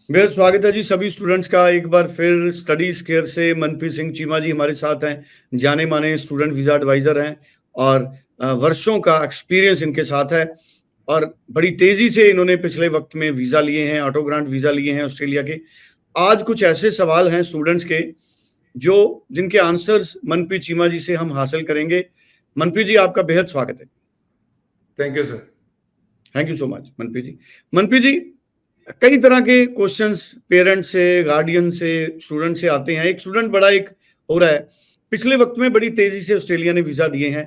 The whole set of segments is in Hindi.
बेहद स्वागत है जी सभी स्टूडेंट्स का एक बार फिर स्टडी स्केयर से मनप्रीत सिंह चीमा जी हमारे साथ हैं, जाने-माने स्टूडेंट वीज़ा एडवाइज़र हैं और वर्षों का एक्सपीरियंस इनके साथ है और बड़ी तेज़ी से इन्होंने पिछले वक़्त में वीज़ा लिए हैं, ऑटो ग्रांट वीज़ा लिए हैं ऑस्ट्रेलिया के। आज कुछ ऐसे सवाल हैं स्टूडेंट्स के, जो जिनके आंसर्स मनप्रीत चीमा जी से हम हासिल करेंगे। मनप्रीत जी, आपका बेहद स्वागत है। Thank you sir. Thank you so much Manpreet ji. Manpreet ji, कई तरह के क्वेश्चंस पेरेंट्स से, गार्डियन से, स्टूडेंट से आते हैं। एक स्टूडेंट बड़ा एक हो रहा है, पिछले वक्त में बड़ी तेजी से ऑस्ट्रेलिया ने वीज़ा दिए हैं।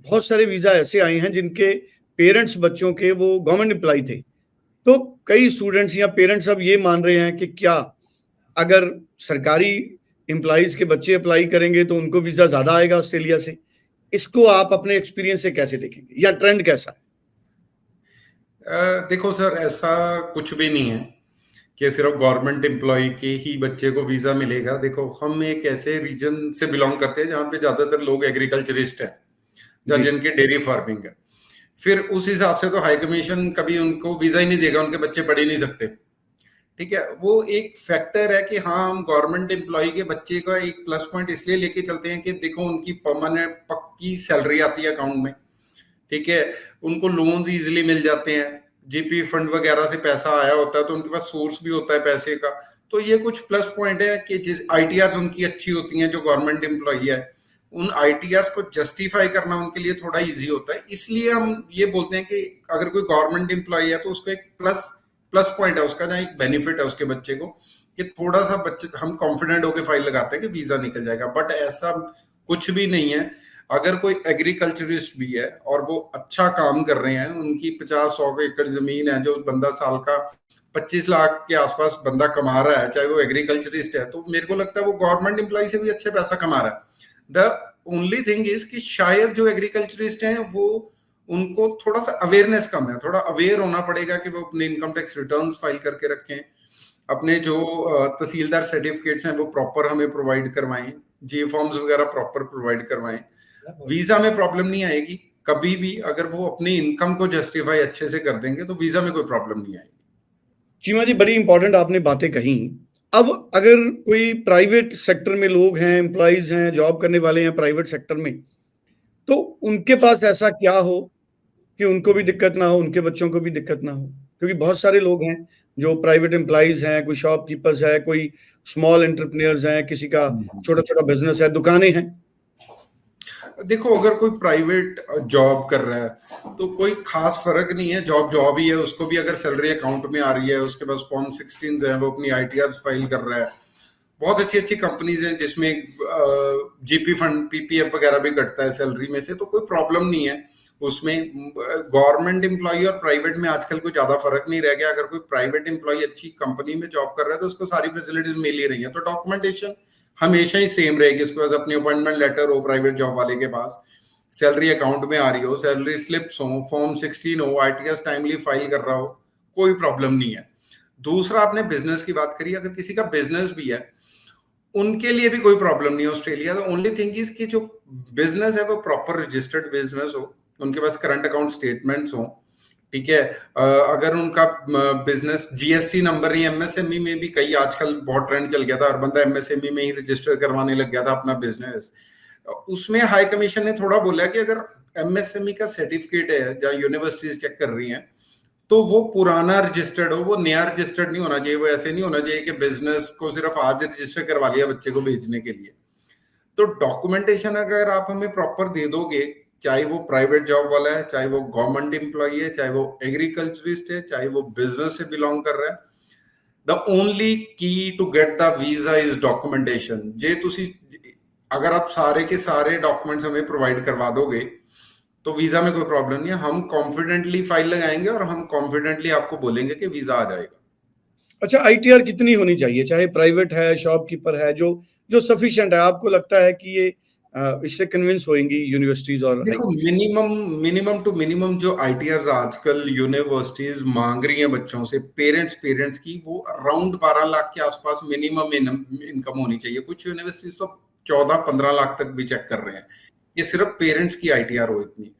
बहुत सारे वीज़ा ऐसे आए हैं जिनके पेरेंट्स बच्चों के वो गवर्नमेंट एम्प्लॉय थे। तो कई स्टूडेंट्स या पेरेंट्स अब ये मान रहे हैं कि क्या अगर सरकारी एम्प्लॉइज़ के बच्चे अप्लाई करेंगे तो उनको वीज़ा ज़्यादा आएगा ऑस्ट्रेलिया से? इसको आप अपने एक्सपीरियंस से कैसे देखेंगे या ट्रेंड कैसा है? देखो सर, ऐसा कुछ भी नहीं है कि सिर्फ गवर्नमेंट एम्प्लॉय के ही बच्चे को वीजा मिलेगा। देखो, हम एक ऐसे रीजन से बिलोंग करते हैं जहाँ पे ज्यादातर लोग एग्रीकल्चरिस्ट हैं, जहाँ जिनकी डेयरी फार्मिंग है। फिर उस हिसाब से तो हाई कमीशन कभी उनको वीजा ही नहीं देगा, उनके बच्चे पढ़ ही नहीं सकते। ठीक है, वो एक फैक्टर है कि हाँ, हम गवर्नमेंट एम्प्लॉय के बच्चे का एक प्लस पॉइंट इसलिए लेके चलते हैं कि देखो उनकी परमानेंट पक्की सैलरी आती है अकाउंट में। ठीक है, उनको लोन्स इजीली मिल जाते हैं, जीपी फंड वगैरह से पैसा आया होता है तो उनके पास सोर्स भी होता है पैसे का। तो ये कुछ प्लस पॉइंट है कि जिस आईटीआर उनकी अच्छी होती हैं, जो गवर्नमेंट एम्प्लॉई है उन आईटीआर को जस्टिफाई करना उनके लिए थोड़ा इजी होता है। इसलिए हम ये बोलते हैं कि अगर कोई गवर्नमेंट एम्प्लॉई है तो उसको एक प्लस पॉइंट है उसका, जहाँ एक बेनिफिट है उसके बच्चे को कि थोड़ा सा बच्चे हम कॉन्फिडेंट होकर फाइल लगाते हैं कि वीजा निकल जाएगा। बट ऐसा कुछ भी नहीं है। अगर कोई एग्रीकल्चरिस्ट भी है और वो अच्छा काम कर रहे हैं, उनकी 50-100 एकड़ जमीन है, जो बंदा साल का 25 लाख के आसपास बंदा कमा रहा है, चाहे वो एग्रीकल्चरिस्ट है, तो मेरे को लगता है वो गवर्नमेंट एम्प्लॉय से भी अच्छे पैसा कमा रहा है। द ओनली थिंग इज कि शायद जो एग्रीकल्चरिस्ट हैं वो उनको थोड़ा सा अवेयरनेस कम है, थोड़ा अवेयर होना पड़ेगा कि वो अपने इनकम टैक्स रिटर्न्स फाइल करके रखें, अपने जो तहसीलदार सर्टिफिकेट्स हैं वो प्रॉपर हमें प्रोवाइड करवाएं, जे फॉर्म्स वगैरह प्रॉपर प्रोवाइड करवाएं। वीजा में प्रॉब्लम नहीं आएगी कभी भी, अगर वो अपनी इनकम को जस्टिफाई अच्छे से कर देंगे तो वीजा में कोई प्रॉब्लम नहीं आएगी। चीमा जी, बड़ी इंपॉर्टेंट आपने बातें कही। अब अगर कोई प्राइवेट सेक्टर में लोग हैं, एम्प्लॉइज हैं, जॉब करने वाले हैं प्राइवेट सेक्टर में, तो उनके पास ऐसा क्या हो कि उनको भी दिक्कत ना हो, उनके बच्चों को भी दिक्कत ना हो? क्योंकि बहुत सारे लोग हैं जो प्राइवेट एम्प्लॉइज हैं, कोई शॉपकीपर्स है, कोई स्मॉल एंटरप्रेन्योर्स हैं, किसी का छोटा-छोटा बिजनेस है, दुकानें हैं। देखो, अगर कोई प्राइवेट जॉब कर रहा है तो कोई खास फर्क नहीं है, जॉब ही है। उसको भी अगर सैलरी अकाउंट में आ रही है, उसके पास फॉर्म 16 है, वो अपनी आईटीआर फाइल कर रहा है। बहुत अच्छी अच्छी कंपनीज हैं जिसमें जीपी फंड, पीपीएफ वगैरह भी कटता है सैलरी में से, तो कोई प्रॉब्लम नहीं है उसमें। गवर्नमेंट एम्प्लॉय और प्राइवेट में आजकल कोई ज्यादा फर्क नहीं रह गया। अगर कोई प्राइवेट एम्प्लॉय अच्छी कंपनी में जॉब कर रहा है तो उसको सारी फैसिलिटीज मिल ही रही है, तो डॉक्यूमेंटेशन हमेशा ही सेम रहेगी। उसके पास अपनी अपॉइंटमेंट लेटर हो प्राइवेट जॉब वाले के पास, सैलरी अकाउंट में आ रही हो, सैलरी स्लिप्स हो, फॉर्म 16 हो, आईटीआर टाइमली फाइल कर रहा हो, कोई प्रॉब्लम नहीं है। दूसरा, आपने बिजनेस की बात करी, अगर किसी का बिजनेस भी है उनके लिए भी कोई प्रॉब्लम नहीं है Australia. The only thing is कि जो बिजनेस है वो प्रॉपर रजिस्टर्ड बिजनेस हो, उनके पास करंट अकाउंट स्टेटमेंट्स हो। ठीक है, अगर उनका बिजनेस जीएसटी नंबर ही, एमएसएमई में भी कई आजकल बहुत ट्रेंड चल गया था, हर बंदा एमएसएमई में ही रजिस्टर करवाने लग गया था अपना बिजनेस। उसमें हाई कमीशन ने थोड़ा बोला कि अगर एमएसएमई का सर्टिफिकेट है, जहाँ यूनिवर्सिटीज चेक कर रही हैं, तो वो पुराना रजिस्टर्ड हो, वो नया रजिस्टर्ड नहीं होना चाहिए। वो ऐसे नहीं होना चाहिए कि बिजनेस को सिर्फ आज रजिस्टर करवा लिया बच्चे को भेजने के लिए। तो डॉक्यूमेंटेशन अगर आप हमें प्रॉपर दे दोगे, चाहे वो प्राइवेट जॉब वाला है, चाहे वो गवर्नमेंट एम्प्लॉय है, चाहे वो एग्रीकल्चरिस्ट है, चाहे वो बिजनेस से बिलोंग कर रहा है, the only key to get the visa is documentation. जे तुसी अगर आप सारे के सारे डॉक्यूमेंट्स हमें प्रोवाइड करवा दोगे तो वीजा में कोई प्रॉब्लम नहीं है। हम कॉन्फिडेंटली फाइल लगाएंगे और हम कॉन्फिडेंटली आपको बोलेंगे कि वीजा आ जाएगा। अच्छा, आईटीआर कितनी होनी चाहिए? चाहे प्राइवेट है, शॉपकीपर है, जो जो सफिशिएंट है, आपको लगता है कि ये इससे कन्विंस होंगी यूनिवर्सिटीज और देखो, मिनिमम टू मिनिमम जो आईटीआर आजकल यूनिवर्सिटीज मांग रही हैं बच्चों से, पेरेंट्स की, वो अराउंड 12 लाख के आसपास मिनिमम इनकम होनी चाहिए। कुछ यूनिवर्सिटीज तो 14-15 लाख तक भी चेक कर रहे हैं, ये सिर्फ पेरेंट्स की आईटीआर हो इतनी।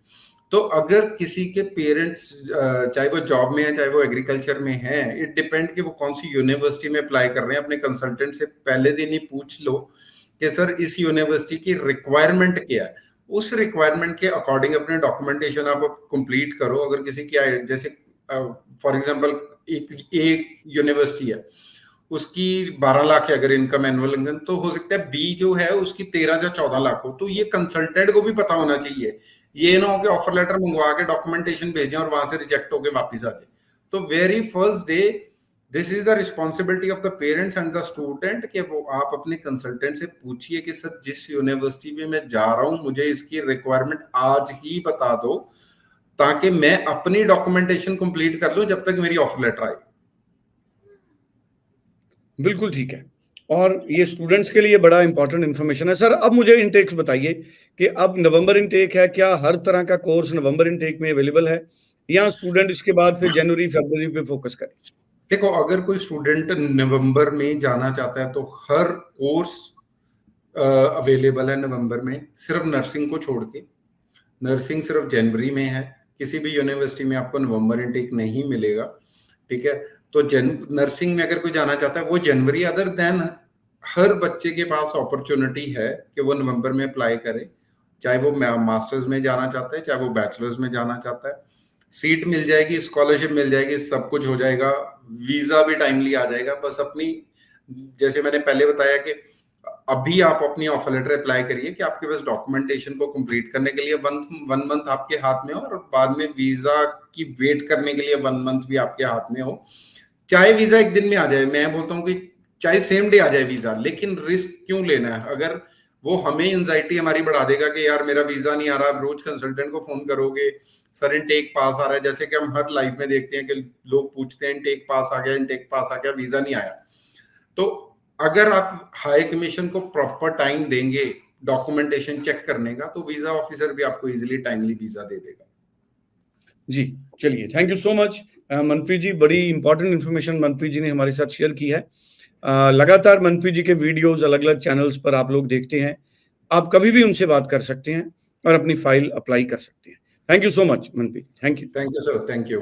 तो अगर किसी के पेरेंट्स चाहे वो जॉब में है चाहे वो एग्रीकल्चर में है, इट डिपेंड कि वो कौन सी यूनिवर्सिटी में अप्लाई कर रहे हैं। अपने कंसल्टेंट से पहले दिन ही पूछ लो कि सर इस यूनिवर्सिटी की रिक्वायरमेंट क्या है, उस रिक्वायरमेंट के अकॉर्डिंग अपने डॉक्यूमेंटेशन आप कंप्लीट करो। अगर किसी की जैसे फॉर एग्जांपल एक यूनिवर्सिटी है, उसकी 12 लाख है अगर इनकम एनुअल इनकम, तो हो सकता है बी जो है उसकी 13 या 14 लाख हो। तो ये कंसल्टेंट को भी पता होना चाहिए, ये ना हो कि ऑफर लेटर मंगवा के डॉक्यूमेंटेशन भेजें और वहां से रिजेक्ट होके वापस आ जाए। तो very first day this is the responsibility of the parents and the student कि वो आप अपने कंसल्टेंट से पूछिए कि सर जिस यूनिवर्सिटी में मैं जा रहा हूं मुझे इसकी रिक्वायरमेंट आज ही बता दो, ताकि मैं अपनी डॉक्यूमेंटेशन कंप्लीट कर लूं जब तक मेरी ऑफर लेटर आए। बिल्कुल ठीक है, और ये स्टूडेंट्स के लिए बड़ा इंपॉर्टेंट इन्फॉर्मेशन है। सर अब मुझे इनटेक्स बताइए कि अब नवंबर इनटेक है, क्या हर तरह का कोर्स नवंबर इनटेक में अवेलेबल है, या स्टूडेंट इसके बाद फिर जनवरी फरवरी पे फोकस करें? देखो, अगर कोई स्टूडेंट नवंबर में जाना चाहता है तो हर कोर्स अवेलेबल है नवंबर में, सिर्फ नर्सिंग को छोड़ के। नर्सिंग सिर्फ जनवरी में है, किसी भी यूनिवर्सिटी में आपको नवंबर इनटेक नहीं मिलेगा, ठीक है। तो नर्सिंग में अगर कोई जाना चाहता है वो जनवरी, अदर देन हर बच्चे के पास अपॉर्चुनिटी है कि वो नवंबर में अप्लाई करे, चाहे वो मास्टर्स में जाना चाहता है चाहे वो बैचलर्स में जाना चाहता है। सीट मिल जाएगी, स्कॉलरशिप मिल जाएगी, सब कुछ हो जाएगा, वीजा भी टाइमली आ जाएगा। बस अपनी, जैसे मैंने पहले बताया कि अभी आप अपनी ऑफर लेटर अप्लाई करिए कि आपके पास डॉक्यूमेंटेशन को कंप्लीट करने के लिए वन मंथ आपके हाथ में हो, और बाद में वीजा की वेट करने के लिए 1 मंथ भी आपके हाथ में हो। चाहे वीजा एक दिन में आ जाए, मैं बोलता हूँ कि चाहे सेम डे आ जाए वीजा, लेकिन रिस्क क्यों लेना है? अगर वो हमें एंजाइटी हमारी बढ़ा देगा कि यार मेरा वीजा नहीं आ रहा, रोज कंसल्टेंट को फोन करोगे सर इनटेक पास आ रहा है, जैसे कि हम हर लाइफ में देखते हैं कि लोग पूछते हैं इनटेक पास आ गया, इनटेक पास आ गया, वीजा नहीं आया। तो अगर आप हाई कमीशन को प्रॉपर टाइम देंगे डॉक्यूमेंटेशन चेक करने का, तो वीजा ऑफिसर भी आपको इजीली टाइमली वीजा दे देगा। जी चलिए, thank you so much Manpreet ji, बड़ी इंपॉर्टेंट इन्फॉर्मेशन मनप्रीत जी ने हमारे साथ शेयर की है। लगातार मनप्रीत जी के वीडियोस अलग अलग चैनल्स पर आप लोग देखते हैं, आप कभी भी उनसे बात कर सकते हैं और अपनी फाइल अप्लाई कर सकते हैं। Thank you so much Manpreet, thank you. Thank you sir, thank you.